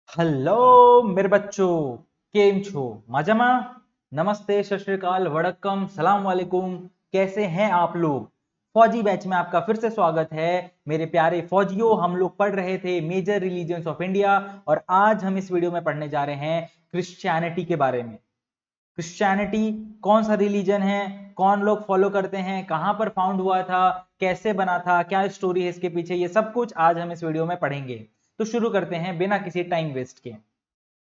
Hello मेरे बच्चों, केम छो मजामा। नमस्ते, सत श्री अकाल, वड़क्कम, सलाम वालेकुम। कैसे हैं आप लोग? फौजी बैच में आपका फिर से स्वागत है। मेरे प्यारे फौजियों, हम लोग पढ़ रहे थे मेजर रिलीजन्स ऑफ इंडिया और आज हम इस वीडियो में पढ़ने जा रहे हैं क्रिश्चियनिटी के बारे में। क्रिश्चियनिटी कौन सा रिलीजन है, कौन लोग फॉलो करते हैं, कहां पर फाउंड हुआ था, कैसे बना था, क्या स्टोरी है इसके पीछे, ये सब कुछ आज हम इस वीडियो में पढ़ेंगे। तो शुरू करते हैं बिना किसी टाइम वेस्ट के।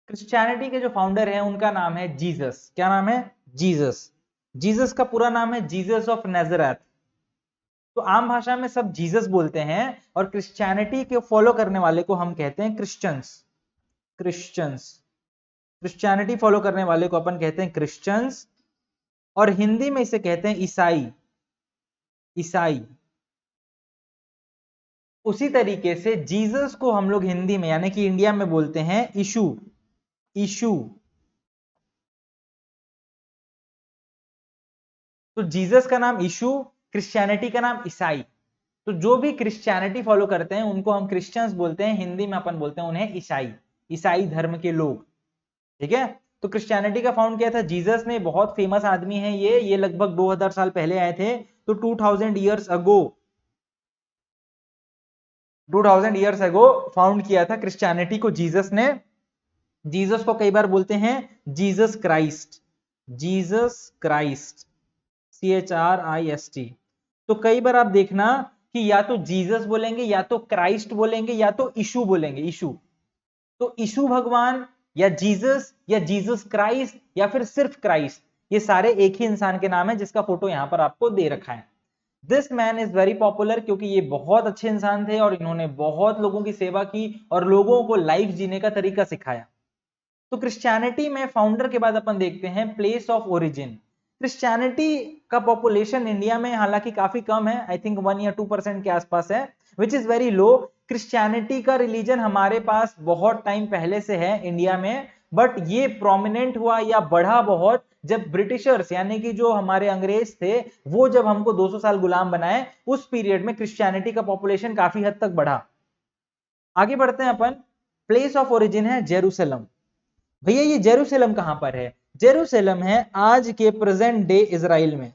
क्रिश्चियनिटी के जो फाउंडर हैं उनका नाम है जीसस। क्या नाम है? जीसस। जीसस का पूरा नाम है जीसस ऑफ नाजरेथ। तो आम भाषा में सब जीसस बोलते हैं और क्रिश्चियनिटी के फॉलो करने वाले को हम कहते हैं क्रिश्चियंस। क्रिश्चियंस, क्रिश्चियनिटी फॉलो करने वाले को अपन कहते हैं क्रिश्चियंस और हिंदी में इसे कहते हैं ईसाई। ईसाई। उसी तरीके से जीसस को हम लोग हिंदी में यानी कि इंडिया में बोलते हैं यीशु। यीशु। तो जीसस का नाम यीशु, क्रिश्चियनिटी का नाम ईसाई। तो जो भी क्रिश्चियनिटी फॉलो करते हैं उनको हम क्रिश्चियंस बोलते हैं, हिंदी में अपन बोलते हैं उन्हें ईसाई। ईसाई धर्म के लोग। ठीक है। तो क्रिश्चियनिटी का फाउंड किया था जीसस ने। बहुत फेमस आदमी है ये लगभग 2000 साल पहले आए थे। तो 2000 years ago, 2000 years ago found किया था क्रिश्चियनिटी को जीसस ने। जीसस को कई बार बोलते हैं Jesus Christ. Jesus Christ, CHRIST। तो कई बार आप देखना कि या तो जीसस बोलेंगे या तो क्राइस्ट बोलेंगे या तो यीशु बोलेंगे। यीशु। तो यीशु भगवान या जीसस क्राइस्ट या फिर सिर्फ क्राइस्ट, ये सारे एक ही इंसान के नाम है जिसका फोटो यहां पर आपको दे रखा है। This man is very popular क्योंकि ये बहुत अच्छे इंसान थे और इन्होंने बहुत लोगों की सेवा की और लोगों को लाइफ जीने का तरीका सिखाया। तो क्रिश्चियनिटी में फाउंडर के बाद अपन देखते हैं प्लेस ऑफ ओरिजिन। क्रिश्चियनिटी का पॉपुलेशन इंडिया में हालांकि काफी कम है, आई थिंक 1 या 2% के आसपास है, which is very low. Christianity का रिलीजन हमारे पास बहुत टाइम पहले से है इंडिया में, बट ये प्रोमिनेंट हुआ या बढ़ा बहुत जब ब्रिटिशर्स यानी कि जो हमारे अंग्रेज थे वो जब हमको 200 साल गुलाम बनाए, उस पीरियड में क्रिश्चियनिटी का पॉपुलेशन काफी हद तक बढ़ा। आगे बढ़ते हैं अपन। प्लेस ऑफ ओरिजिन है जेरूसलम। भैया ये जेरूसलम कहां पर है? जेरूसलम है आज के प्रेजेंट डे इजराइल में।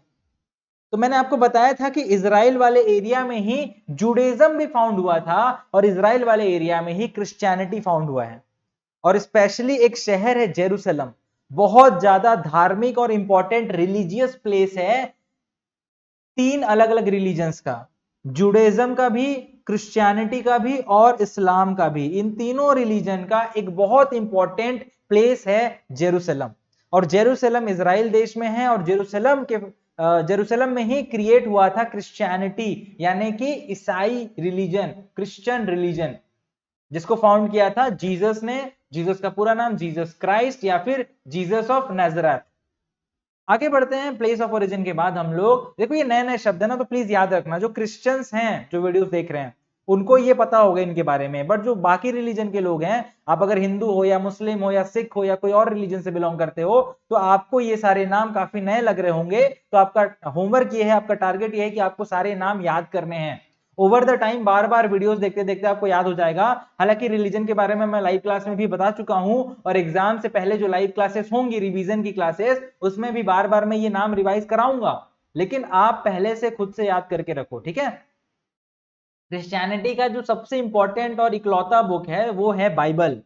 तो मैंने आपको बताया था कि इजराइल वाले एरिया में ही जुडेज्म भी फाउंड हुआ था और इजराइल वाले एरिया में ही क्रिश्चियनिटी फाउंड हुआ है। और स्पेशली एक शहर है जेरूसलम, बहुत ज्यादा धार्मिक और इंपॉर्टेंट रिलीजियस प्लेस है 3 अलग अलग रिलीजन्स का, जुडेज्म का भी, क्रिश्चियनिटी का भी और इस्लाम का भी। इन तीनों रिलीजन का एक बहुत इंपॉर्टेंट प्लेस है जेरूसलम। और जेरूसलम इजराइल देश में है और जेरूसलम में ही क्रिएट हुआ था क्रिश्चियनिटी यानी कि ईसाई रिलीजन, क्रिश्चियन रिलीजन, जिसको फाउंड किया था जीसस ने। जीसस का पूरा नाम जीसस क्राइस्ट या फिर जीसस ऑफ नाजरेथ। आगे बढ़ते हैं। प्लेस ऑफ ओरिजिन के बाद हम लोग देखो ये नए नए शब्द है ना, तो प्लीज याद रखना, जो क्रिश्चियंस हैं जो वीडियोस देख रहे हैं उनको ये पता होगा इनके बारे में, बट जो बाकी रिलीजन के लोग हैं, आप अगर हिंदू हो या मुस्लिम हो या सिख हो या कोई और रिलीजन से बिलोंग करते हो, तो आपको ये सारे नाम काफी नए लग रहे होंगे। तो आपका होमवर्क ये है, आपका टारगेट ये है कि आपको सारे नाम याद करने हैं। Over the time bar bar videos देखते देखते आपको याद हो जाएगा। हालांकि रिलीजन के बारे में मैं लाइव क्लास में भी बता चुका हूं और एग्जाम से पहले जो लाइव क्लासेस होंगी रिवीजन की क्लासेस, उसमें भी बार बार मैं ये नाम रिवाइज कराऊंगा, लेकिन आप पहले से खुद से याद करके रखो। ठीक है। क्रिश्चियनिटी का जो सबसे इंपॉर्टेंट और इकलौता बुक है वो है बाइबल।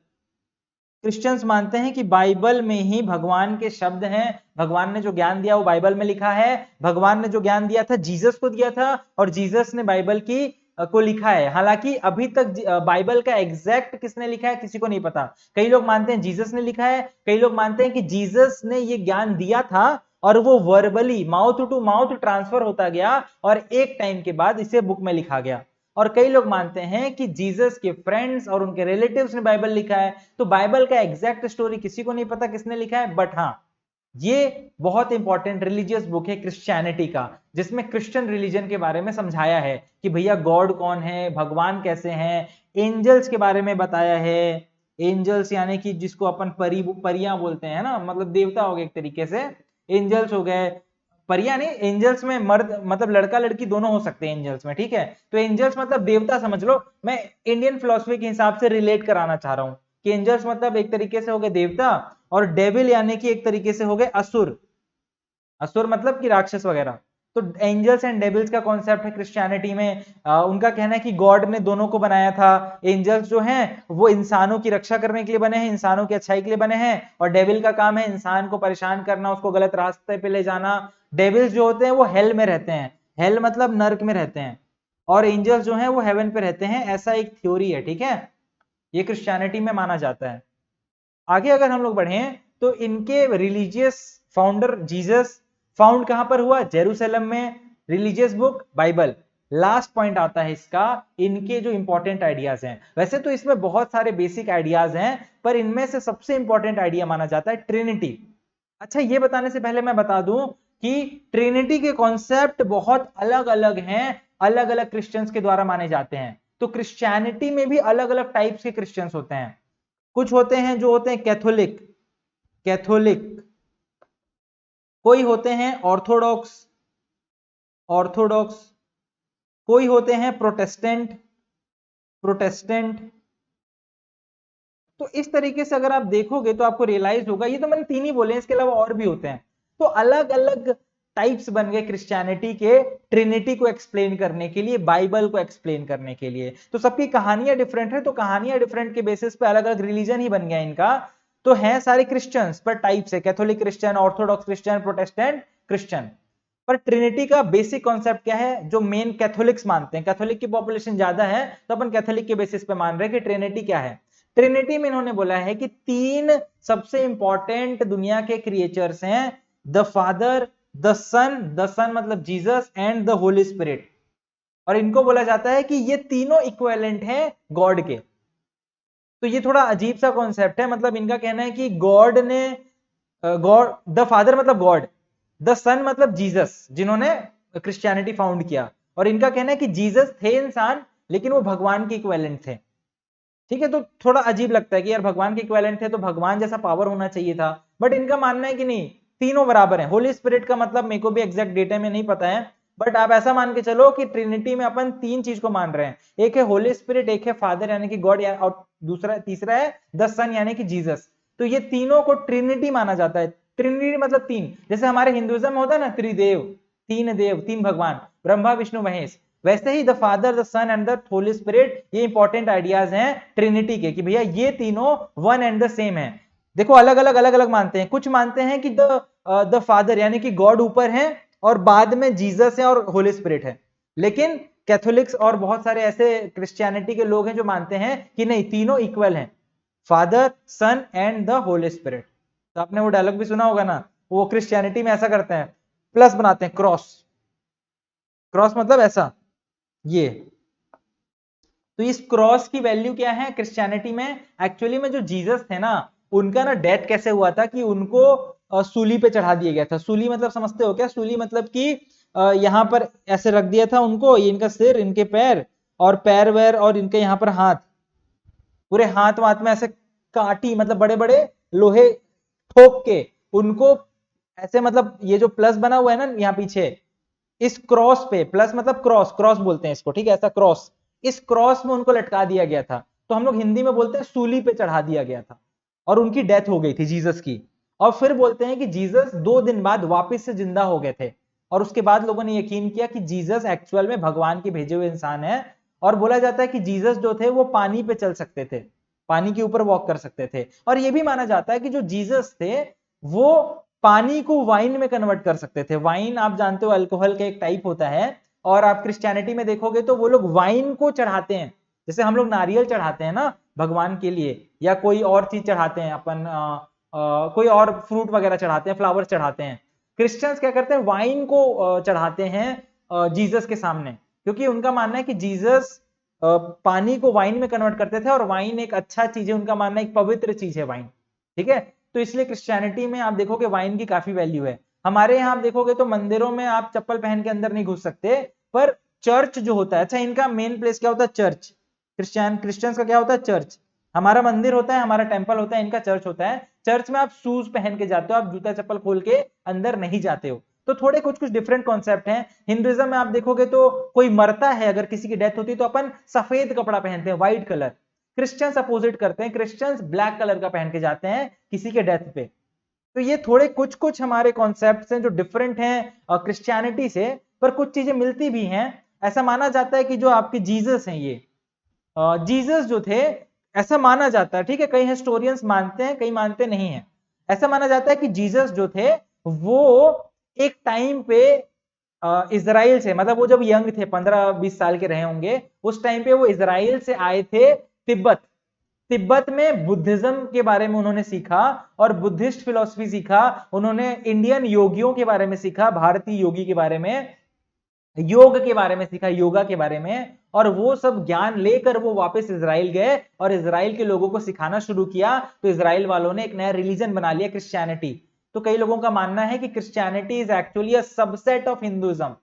क्रिश्चियंस मानते हैं कि बाइबल में ही भगवान के शब्द हैं, भगवान ने जो ज्ञान दिया वो बाइबल में लिखा है। भगवान ने जो ज्ञान दिया था जीसस को दिया था और जीसस ने बाइबल की को लिखा है। हालांकि अभी तक बाइबल का एग्जैक्ट किसने लिखा है किसी को नहीं पता। कई लोग मानते हैं जीसस ने लिखा है, कई लोग मानते हैं कि जीसस ने ये ज्ञान दिया था और वो verbally mouth to mouth transfer होता गया और एक टाइम के बाद इसे बुक में लिखा गया। और कई लोग मानते हैं कि जीसस के फ्रेंड्स और उनके रिलेटिव्स ने बाइबल लिखा है। तो बाइबल का एग्जैक्ट स्टोरी किसी को नहीं पता किसने लिखा है, बट हाँ ये बहुत इंपॉर्टेंट रिलीजियस बुक है क्रिश्चियनिटी का, जिसमें क्रिश्चियन रिलीजन के बारे में समझाया है कि भैया गॉड कौन है, भगवान कैसे हैं, एंजल्स के बारे में बताया है। एंजल्स यानी कि जिसको अपन परियां बोलते हैं ना, मतलब देवता हो गए एक तरीके से। एंजल्स हो गए, परियां नहीं। एंजल्स में मर्द मतलब लड़का लड़की दोनों हो सकते हैं एंजल्स में। ठीक है। तो एंजल्स मतलब देवता समझ लो, मैं इंडियन फिलोसफी के हिसाब से रिलेट कराना चाह रहा हूं। कि एंजल्स मतलब एक तरीके से हो गए देवता, और डेविल यानी कि एक तरीके से हो गए असुर। असुर मतलब कि राक्षस वगैरह। तो एंजल्स एंड डेविल्स का कॉन्सेप्ट है क्रिश्चियनिटी में। उनका कहना है कि गॉड ने दोनों को बनाया था। एंजल्स जो हैं वो इंसानों की रक्षा करने के लिए बने हैं, इंसानों की अच्छाई के लिए बने हैं, और डेविल का काम है इंसान को परेशान करना, उसको गलत रास्ते पे ले जाना। डेविल्स जो होते हैं वो हेल में रहते हैं, हेल मतलब नर्क में रहते हैं, और एंजल्स जो हैं वो हेवन पे रहते हैं। ऐसा एक थ्योरी है, ठीक है, ये क्रिश्चियनिटी में माना जाता है। आगे अगर हम लोग बढ़े तो इनके रिलीजियस फाउंडर जीसस फाउंड कहां पर हुआ? जेरूशलेम में। Religious book Bible. Last point आता है इसका, इनके जो इंपॉर्टेंट आइडियाज हैं। वैसे तो इसमें बहुत सारे बेसिक आइडियाज हैं, पर इनमें से सबसे इंपॉर्टेंट आइडिया माना जाता है ट्रिनिटी। अच्छा, ये बताने से पहले मैं बता दूं कि ट्रिनिटी के कॉन्सेप्ट बहुत अलग अलग हैं, अलग अलग क्रिश्चियंस के द्वारा माने जाते हैं। तो क्रिश्चियनिटी में भी अलग अलग टाइप्स के क्रिश्चियंस होते हैं। कुछ होते हैं जो होते हैं कैथोलिक, कैथोलिक, कोई होते हैं ऑर्थोडॉक्स, ऑर्थोडॉक्स, कोई होते हैं प्रोटेस्टेंट, प्रोटेस्टेंट। तो इस तरीके से अगर आप देखोगे तो आपको रियलाइज होगा, ये तो मैंने तीन ही बोले, इसके अलावा और भी होते हैं। तो अलग अलग टाइप्स बन गए क्रिश्चियनिटी के, ट्रिनिटी को एक्सप्लेन करने के लिए, बाइबल को एक्सप्लेन करने के लिए। तो सबकी कहानियां डिफरेंट है, तो कहानियां डिफरेंट के बेसिस पे अलग अलग रिलीजन ही बन गया इनका। तो है सारे क्रिश्चियंस, पर टाइप्स है Catholic Christian, Orthodox Christian, Protestant Christian. पर ट्रिनिटी का बेसिक कॉन्सेप्ट क्या है, जो मेन कैथोलिक्स मानते हैं, कैथोलिक की पॉपुलेशन ज्यादा है तो अपन कैथोलिक के बेसिस पे मान रहे हैं कि ट्रिनिटी क्या है। ट्रिनिटी में इन्होंने बोला है कि तीन सबसे इंपॉर्टेंट दुनिया के क्रिएचर्स हैं, द फादर, द सन मतलब Jesus, and the Holi spirit. और इनको बोला जाता है कि ये तीनों इक्विवेलेंट हैं गॉड के। तो ये थोड़ा अजीब सा कॉन्सेप्ट है, मतलब इनका कहना है कि गॉड ने, गॉड द फादर मतलब गॉड, द सन मतलब जीसस जिन्होंने क्रिश्चियनिटी फाउंड किया, और इनका कहना है कि जीसस थे इंसान लेकिन वो भगवान के इक्विवेलेंट थे। ठीक है, तो थोड़ा अजीब लगता है कि यार भगवान के इक्विवेलेंट थे तो भगवान जैसा पावर होना चाहिए था, बट इनका मानना है कि नहीं, तीनों बराबर हैं। होली स्पिरिट का मतलब मेरे को भी एग्जैक्ट डेटा में नहीं पता है, बट आप ऐसा मान के चलो कि ट्रिनिटी में अपन तीन चीज को मान रहे हैं, एक है होली स्पिरिट, एक है फादर यानी कि गॉड, और दूसरा तीसरा है द सन यानी कि जीसस। तो ये तीनों को ट्रिनिटी माना जाता है। ट्रिनिटी मतलब तीन, जैसे हमारे हिंदुइज्म होता है ना त्रिदेव, तीन देव, तीन भगवान, ब्रह्मा विष्णु महेश, वैसे ही the Father, the Son and the Holi Spirit, ये इंपॉर्टेंट आइडियाज हैं ट्रिनिटी के, कि भैया ये तीनों वन एंड द सेम है। देखो अलग अलग मानते हैं, कुछ मानते हैं कि द फादर यानी कि गॉड ऊपर है और बाद में जीसस है और होली स्पिरिट है, लेकिन कैथोलिक्स और बहुत सारे ऐसे क्रिश्चियनिटी के लोग हैं जो मानते हैं कि नहीं, तीनों इक्वल हैं, father, son and the Holi spirit. तो आपने वो डायलॉग भी सुना होगा ना, वो क्रिश्चियनिटी में ऐसा करते हैं, प्लस बनाते हैं, क्रॉस, क्रॉस मतलब ऐसा, ये। तो इस क्रॉस की वैल्यू क्या है क्रिश्चियनिटी में? एक्चुअली में जो जीसस थे ना, उनका ना डेथ कैसे हुआ था कि उनको सूली पे चढ़ा दिया गया था। सूली मतलब समझते हो क्या? सूली मतलब कि यहां पर ऐसे रख दिया था उनको, ये इनका सिर, इनके पैर, और पैर वैर, और इनके यहाँ पर हाथ, पूरे हाथ वाथ में ऐसे काटी, मतलब बड़े बड़े लोहे ठोक के उनको ऐसे, मतलब ये जो प्लस बना हुआ है ना यहाँ पीछे, इस क्रॉस पे, प्लस मतलब क्रॉस, क्रॉस बोलते हैं इसको, ठीक है, ऐसा क्रॉस, इस क्रॉस में उनको लटका दिया गया था। तो हम लोग हिंदी में बोलते हैं सूली पे चढ़ा दिया गया था, और उनकी डेथ हो गई थी जीसस की। और फिर बोलते हैं कि जीसस 2 दिन बाद वापस से जिंदा हो गए थे, और उसके बाद लोगों ने यकीन किया कि जीसस एक्चुअल में भगवान के भेजे हुए इंसान है। और बोला जाता है कि जीसस जो थे वो पानी पे चल सकते थे, पानी के ऊपर वॉक कर सकते थे। और ये भी माना जाता है कि जो जीसस थे वो पानी को वाइन में कन्वर्ट कर सकते थे। वाइन आप जानते हो अल्कोहल का एक टाइप होता है, और आप क्रिश्चियनिटी में देखोगे तो वो लोग वाइन को चढ़ाते हैं, जैसे हम लोग नारियल चढ़ाते हैं ना भगवान के लिए, या कोई और चीज चढ़ाते हैं अपन, कोई और फ्रूट वगैरह चढ़ाते हैं, फ्लावर्स चढ़ाते हैं। क्रिश्चियंस क्या करते हैं, वाइन को चढ़ाते हैं जीसस के सामने, क्योंकि उनका मानना है कि जीसस पानी को वाइन में कन्वर्ट करते थे, और वाइन एक अच्छा चीज है, उनका मानना है एक पवित्र चीज है वाइन, ठीक है। तो इसलिए क्रिश्चियनिटी में आप देखोगे वाइन की काफी वैल्यू है। हमारे यहाँ आप देखोगे तो मंदिरों में आप चप्पल पहन के अंदर नहीं घुस सकते, पर चर्च जो होता है, अच्छा इनका मेन प्लेस क्या होता है? चर्च। क्रिश्चियंस का क्या होता है? चर्च। हमारा मंदिर होता है, हमारा टेंपल होता है, इनका चर्च होता है। चर्च में आप शूज पहन के जाते हो, आप जूता चप्पल खोल के अंदर नहीं जाते हो। तो थोड़े कुछ कुछ डिफरेंट कॉन्सेप्ट हैं। हिंदुइज्म में आप देखोगे तो कोई मरता है, अगर किसी की डेथ होती है तो अपन सफेद कपड़ा पहनते हैं, व्हाइट कलर। क्रिश्चियंस अपोजिट करते हैं, क्रिश्चियंस ब्लैक कलर का पहन के जाते हैं किसी के डेथ पे। तो ये थोड़े कुछ कुछ हमारे कॉन्सेप्ट्स हैं जो डिफरेंट हैं क्रिश्चियनिटी से, पर कुछ चीजें मिलती भी हैं। ऐसा माना जाता है कि जो आपके जीसस हैं, ये जीसस जो थे, ऐसा माना जाता है, ठीक है, कई हिस्टोरियंस मानते हैं, कई मानते नहीं है। ऐसा माना जाता है कि जीसस जो थे वो एक टाइम पे इजराइल से, मतलब वो जब यंग थे, 15-20 साल के रहे होंगे, उस टाइम पे वो इजराइल से आए थे तिब्बत। तिब्बत में बुद्धिज्म के बारे में उन्होंने सीखा और बुद्धिस्ट फिलॉसफी सीखा। उन्होंने इंडियन योगियों के बारे में सीखा, भारतीय योगी के बारे में, योग के बारे में सीखा, योगा के बारे में, और वो सब ज्ञान लेकर वो वापस इजराइल गए और इजराइल के लोगों को सिखाना शुरू किया। तो इजराइल वालों ने एक नया रिलीजन बना लिया, क्रिश्चियनिटी। तो कई लोगों का मानना है कि Christianity is actually a subset of Hinduism.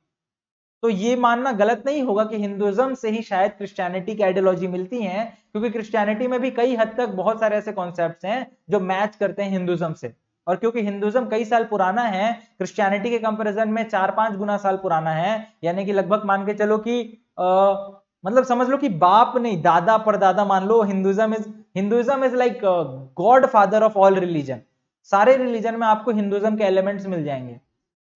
तो ये मानना गलत नहीं होगा कि हिंदुइज्म से ही शायद क्रिश्चियनिटी की आइडियोलॉजी मिलती है, क्योंकि क्रिश्चियनिटी में भी कई हद तक बहुत सारे ऐसे कॉन्सेप्ट्स हैं जो मैच करते हैं हिंदुइज्म से। और क्योंकि हिंदुइज्म कई साल पुराना है, क्रिश्चियनिटी के कंपैरिजन में 4-5 गुना साल पुराना है, यानी कि लगभग मान के चलो कि मतलब समझ लो कि बाप नहीं, दादा परदादा मान लो। Hinduism is like God father of all religion. सारे रिलीजन में आपको हिंदुइज्म के एलिमेंट्स मिल जाएंगे।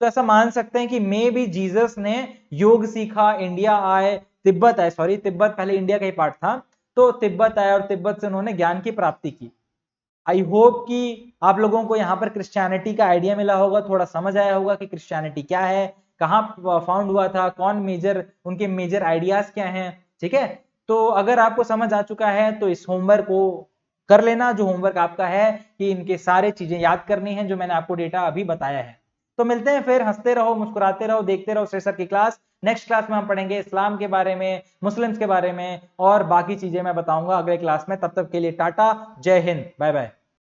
तो ऐसा मान सकते हैं कि मे बी जीसस ने योग सीखा, इंडिया आए, तिब्बत आए, सॉरी तिब्बत पहले इंडिया का ही पार्ट था, तो तिब्बत आए और तिब्बत से उन्होंने ज्ञान की प्राप्ति की। आई होप कि आप लोगों को यहाँ पर क्रिश्चियनिटी का आइडिया मिला होगा, थोड़ा समझ आया होगा कि क्रिश्चियनिटी क्या है, कहाँ फाउंड हुआ था, कौन मेजर, उनके मेजर आइडियाज क्या हैं। ठीक है, तो अगर आपको समझ आ चुका है तो इस होमवर्क को कर लेना, जो होमवर्क आपका है कि इनके सारे चीजें याद करनी है जो मैंने आपको डेटा अभी बताया है। तो मिलते हैं फिर, हंसते रहो, मुस्कुराते रहो, देखते रहो श्रेय सर की क्लास। नेक्स्ट क्लास में हम पढ़ेंगे इस्लाम के बारे में, मुस्लिम्स के बारे में, और बाकी चीजें मैं बताऊंगा अगले क्लास में। तब तक के लिए टाटा, जय हिंद, बाय बाय।